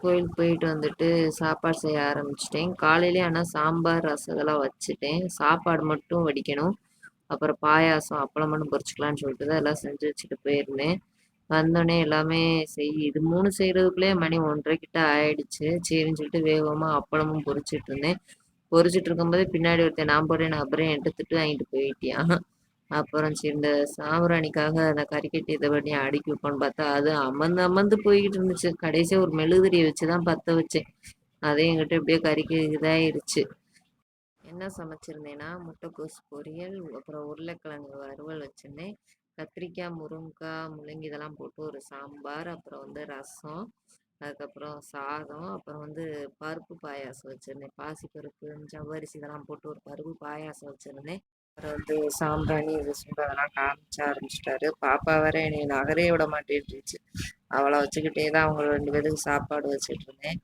கோயிலுக்கு போயிட்டு வந்துட்டு சாப்பாடு செய்ய ஆரம்பிச்சுட்டேன். காலையிலயே ஆனா சாம்பார், ரசம் இதெல்லாம் வச்சுட்டேன். சாப்பாடு மட்டும் வடிக்கணும். அப்புறம் பாயாசம், அப்பளம் மட்டும் பொரிச்சுக்கலான்னு சொல்லிட்டு தான் எல்லாம் செஞ்சு வச்சுட்டு போயிருந்தேன். வந்தோனே எல்லாமே இது 3 செய்றதுக்குள்ளயே மணி 1:30 கிட்ட ஆயிடுச்சு. சரின்னு சொல்லிட்டு வேகமா அப்பளமும் பொரிச்சுட்டு இருந்தேன். பொரிச்சுட்டு இருக்கும்போதே பின்னாடி ஒருத்தன் நான் போடுறேன், நான் போடுறேன் என்ட்ட திட்டு வாங்கிட்டு போயிட்டியான். அப்புறம் சரி இந்த சாம்பிராணிக்காக அந்த கறிக்கட்டி இதை பண்ணி அடுக்கி வைப்போம்னு பார்த்தா, அது அமர்ந்து அமர்ந்து போய்கிட்டு இருந்துச்சு. கடைசியா ஒரு மெழுகுதிரியை வச்சு தான் பத்த வச்சேன். அதே என்கிட்ட இப்படியே கறிக்கு இதாயிருச்சு. என்ன சமைச்சிருந்தேன்னா, முட்டைக்கோஸ் பொரியல், அப்புறம் உருளைக்கிழங்கு வறுவல் வச்சிருந்தேன். கத்திரிக்காய், முருங்கைக்காய், முள்ளங்கி இதெல்லாம் போட்டு ஒரு சாம்பார், அப்புறம் வந்து ரசம், அதுக்கப்புறம் சாதம், அப்புறம் வந்து பருப்பு பாயாசம் வச்சிருந்தேன். பாசிப்பருப்பு, ஜவ்வரிசி இதெல்லாம் போட்டு ஒரு பருப்பு பாயாசம் வச்சிருந்தேன். அப்புறம் வந்து சாம்பிராணி இது சூடு அதெல்லாம் காமிச்ச ஆரம்பிச்சிட்டாரு. பாப்பா வேற என்னை நகரே விட மாட்டேன்ருச்சு. அவளை வச்சுக்கிட்டே தான் அவங்க 2 பேருக்கு சாப்பாடு வச்சுட்டு இருந்தேன்.